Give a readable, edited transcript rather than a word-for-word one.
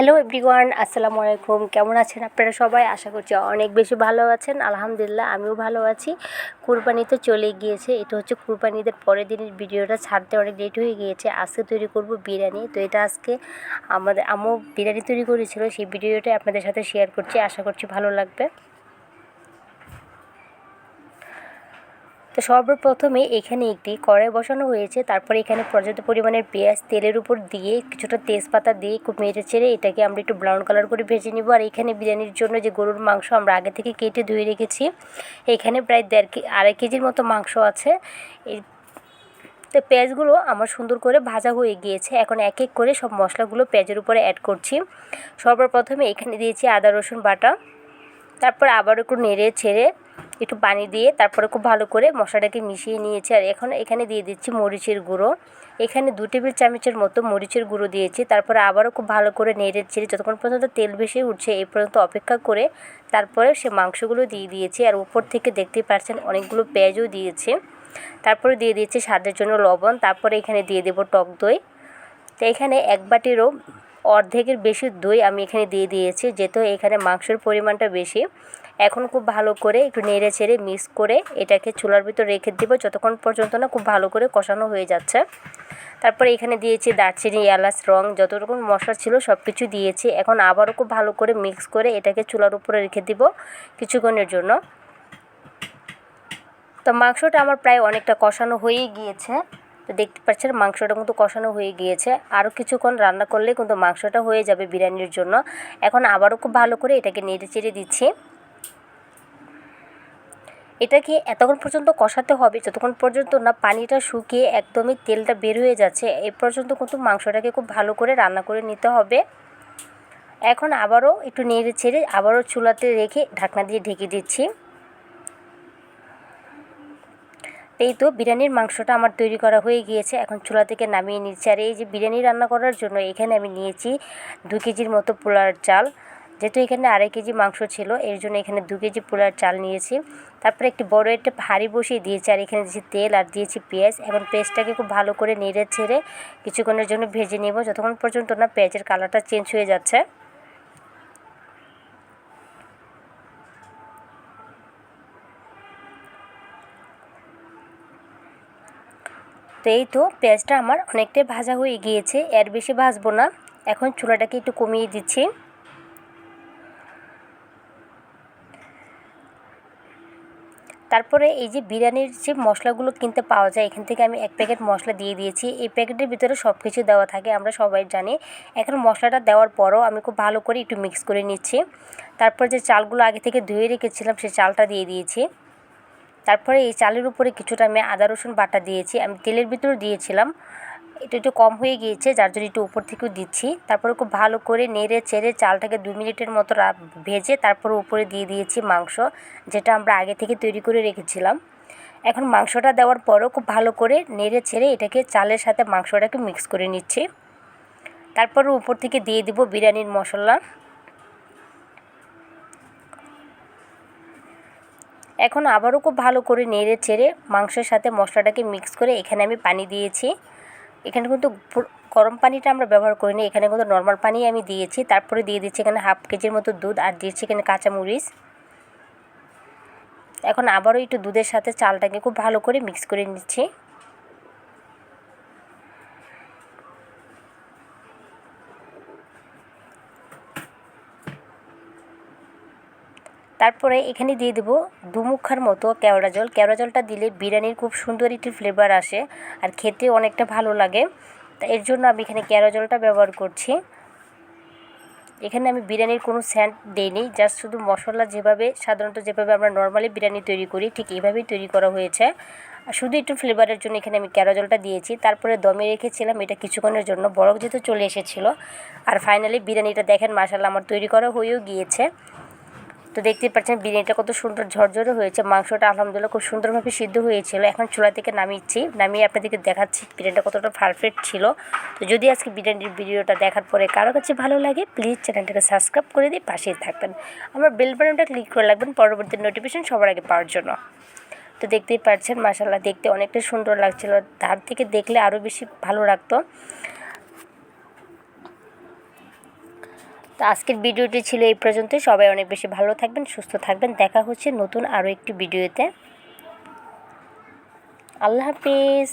Hello everyone, আসসালামু আলাইকুম। কেমন আছেন আপনারা সবাই? আশা করছি অনেক বেশি ভালো আছেন। আলহামদুলিল্লাহ আমিও ভালো আছি। কুরবানি তো চলে গিয়েছে। এটা হচ্ছে কুরবানি ঈদের পরের দিনের ভিডিওটা ছাড়তে অনেক লেট হয়ে গিয়েছে। আজকে তৈরি করব বিরিয়ানি। তো এটা আজকে আমাদের আম্মু বিরিয়ানি তৈরি করেছিল, সেই ভিডিওটাই আপনাদের সাথে শেয়ার করছি। আশা করছি ভালো লাগবে। তো সর্বপ্রথমে এখানে একটি কড়াই বসানো হয়েছে। তারপরে এখানে পর্যাপ্ত পরিমাণের পেঁয়াজ তেলের উপর দিয়ে কিছুটা তেজপাতা দিয়ে খুব নেড়ে চেড়ে এটাকে আমরা একটু ব্রাউন কালার করে ভেজে নিব। আর এখানে বিরিয়ানির জন্য যে গরুর মাংস আমরা আগে থেকে কেটে ধুয়ে রেখেছি, এখানে প্রায় 2.5 কেজির মতো মাংস আছে। এই তো পেঁয়াজগুলো আমার সুন্দর করে ভাজা হয়ে গিয়েছে। এখন এক এক করে সব মশলাগুলো পেঁয়াজের উপরে অ্যাড করছি। সর্বপ্রথমে এখানে দিয়েছি আদা রসুন বাটা। তারপর আবার একটু নেড়ে ছেড়ে একটু পানি দিয়ে তারপরে খুব ভালো করে মশলাটাকে মিশিয়ে নিয়েছি। আর এখন এখানে দিয়ে দিচ্ছি মরিচের গুঁড়ো। এখানে 2 টেবিল চামচের মতো মরিচের গুঁড়ো দিয়েছি। তারপরে আবারও খুব ভালো করে নেড়ে ছেড়ে যতক্ষণ পর্যন্ত তেল ভেসে উঠছে এই পর্যন্ত অপেক্ষা করে তারপরে সে মাংসগুলো দিয়ে দিয়েছি। আর উপর থেকে দেখতেই পাচ্ছেন অনেকগুলো পেঁয়াজও দিয়েছে। তারপরে দিয়ে দিয়েছি স্বাদের জন্য লবণ। তারপরে এখানে দিয়ে দেবো টক দই। তো এখানে 1 বাটিরও অর্ধেকের বেশি দই আমি এখানে দিয়ে দিয়েছি, যেহেতু এখানে মাংসের পরিমাণটা বেশি। এখন খুব ভালো করে একটু নেড়ে ছেড়ে মিক্স করে এটাকে চুলার ভিতর রেখে দেবো যতক্ষণ পর্যন্ত না খুব ভালো করে কষানো হয়ে যাচ্ছে। তারপরে এখানে দিয়েছি দারচিনি, এলাচ, লং, যত রকম মশলা ছিল সব কিছু দিয়েছি। এখন আবারও খুব ভালো করে মিক্স করে এটাকে চুলার উপরে রেখে দিব কিছুক্ষণের জন্য। তো মাংসটা আমার প্রায় অনেকটা কষানো হয়েই গিয়েছে। তো দেখতে পাচ্ছেন মাংসটা কিন্তু কষানো হয়ে গিয়েছে। আরও কিছুক্ষণ রান্না করলে কিন্তু মাংসটা হয়ে যাবে বিরিয়ানির জন্য। এখন আবারও খুব ভালো করে এটাকে নেড়ে চেড়ে দিচ্ছি। এটাকে এতক্ষণ পর্যন্ত কষাতে হবে যতক্ষণ পর্যন্ত না পানিটা শুকিয়ে একদমই তেলটা বের হয়ে যাচ্ছে। এই পর্যন্ত কিন্তু মাংসটাকে খুব ভালো করে রান্না করে নিতে হবে। এখন আবারও একটু নেড়ে ছেড়ে আবারও চুলাতে রেখে ঢাকনা দিয়ে ঢেকে দিচ্ছি। এই তো বিরিয়ানির মাংসটা আমার তৈরি করা হয়ে গিয়েছে। এখন চুলা থেকে নামিয়ে নিচ্ছি। আর এই যে বিরিয়ানি রান্না করার জন্য এখানে আমি নিয়েছি 2 কেজির মতো পোলার চাল। যেহেতু এখানে 2.5 কেজি মাংস ছিল এর জন্য এখানে 2 কেজি পোলার চাল নিয়েছি। তারপরে একটি বড় একটা হাঁড়ি বসিয়ে দিয়েছি। আর এখানে দিয়েছি তেল আর দিয়েছি পেঁয়াজ। এখন পেঁয়াজটাকে খুব ভালো করে নেড়ে ছেড়ে কিছুক্ষণের জন্য ভেজে নেব যতক্ষণ পর্যন্ত না পেঁয়াজের কালারটা চেঞ্জ হয়ে যাচ্ছে। তো এই তো পেঁয়াজটা আমার অনেকটাই ভাজা হয়ে গিয়েছে, এর বেশি ভাজবো না। এখন চুলাটাকে একটু কমিয়ে দিচ্ছি। তারপরে এই যে বিরিয়ানির যে মশলাগুলো কিনতে পাওয়া যায় এখান থেকে আমি 1 প্যাকেট মশলা দিয়ে দিয়েছি। এই প্যাকেটের ভিতরে সব কিছু দেওয়া থাকে, আমরা সবাই জানি। এখন মশলাটা দেওয়ার পরও আমি খুব ভালো করে একটু মিক্স করে নিচ্ছি। তারপর যে চালগুলো আগে থেকে ধুয়ে রেখেছিলাম সেই চালটা দিয়ে দিয়েছি। তারপরে এই চালের উপরে কিছুটা আমি আদা রসুন বাটা দিয়েছি। আমি তেলের ভিতরে দিয়েছিলাম, এটা একটু কম হয়ে গিয়েছে যার জন্য একটু উপর থেকেও দিচ্ছি। তারপরে খুব ভালো করে নেড়ে চেড়ে চালটাকে 2 মিনিটের মতো ভেজে তারপরে উপরে দিয়ে দিয়েছি মাংস, যেটা আমরা আগে থেকে তৈরি করে রেখেছিলাম। এখন মাংসটা দেওয়ার পরও খুব ভালো করে নেড়ে ছেড়ে এটাকে চালের সাথে মাংসটাকে মিক্স করে নিচ্ছি। তারপরে উপর থেকে দিয়ে দিব বিরিয়ানির মশলা। এখন আবারও খুব ভালো করে নেড়ে চেড়ে মাংসের সাথে মশলাটাকে মিক্স করে এখানে আমি পানি দিয়েছি। এখানে কিন্তু গরম পানিটা আমরা ব্যবহার করিনি, এখানে কিন্তু নর্মাল পানি আমি দিয়েছি। তারপরে দিয়ে দিচ্ছি এখানে 1/2 কেজির মতো দুধ আর দিয়েছি এখানে কাঁচামরিচ। এখন আবারও একটু দুধের সাথে চালটাকে খুব ভালো করে মিক্স করে নিচ্ছি। তারপরে এখানে দিয়ে দেবো 2 মুখার মতো কেওড়া জল। কেওড়া জলটা দিলে বিরিয়ানির খুব সুন্দর একটি ফ্লেভার আসে আর খেতে অনেকটা ভালো লাগে। তা এর জন্য আমি এখানে কেওড়া জলটা ব্যবহার করছি। এখানে আমি বিরিয়ানির কোনো সেন্ট দেইনি, জাস্ট শুধু মশলা সাধারণত যেভাবে আমরা নর্মালি বিরিয়ানি তৈরি করি ঠিক এইভাবেই তৈরি করা হয়েছে। আর শুধু একটু ফ্লেভারের জন্য এখানে আমি কেওড়া জলটা দিয়েছি। তারপরে দমে রেখেছিলাম এটা কিছুক্ষণের জন্য, বরফ যেহেতু চলে এসেছিলো। আর ফাইনালি বিরিয়ানিটা দেখেন মাশাআল্লাহ আমার তৈরি করা হয়েও গিয়েছে। তো দেখতেই পাচ্ছেন বিরিয়ানিটা কত সুন্দর ঝরঝরে হয়েছে। মাংসটা আলহামদুলিল্লাহ খুব সুন্দরভাবে সিদ্ধ হয়েছিল। এখন চুলা থেকে নামিয়ে আপনাদেরকে দেখাচ্ছি বিরিয়ানিটা কতটা পারফেক্ট ছিল। তো যদি আজকে বিরিয়ানির ভিডিওটা দেখার পরে কারো কাছে ভালো লাগে প্লিজ চ্যানেলটাকে সাবস্ক্রাইব করে দিয়ে পাশেই থাকবেন। আমার বেল বাটনটা ক্লিক করে রাখবেন পরবর্তী নোটিফিকেশন সবার আগে পাওয়ার জন্য। তো দেখতেই পাচ্ছেন মাশাআল্লাহ দেখতে অনেকটা সুন্দর লাগছিল, ধার থেকে দেখলে আরও বেশি ভালো লাগতো। তো আজকের ভিডিওটি ছিল এই পর্যন্ত। সবাই অনেক বেশি ভালো থাকবেন, সুস্থ থাকবেন। দেখা হচ্ছে নতুন আরও একটি ভিডিওতে। আল্লাহ হাফিজ।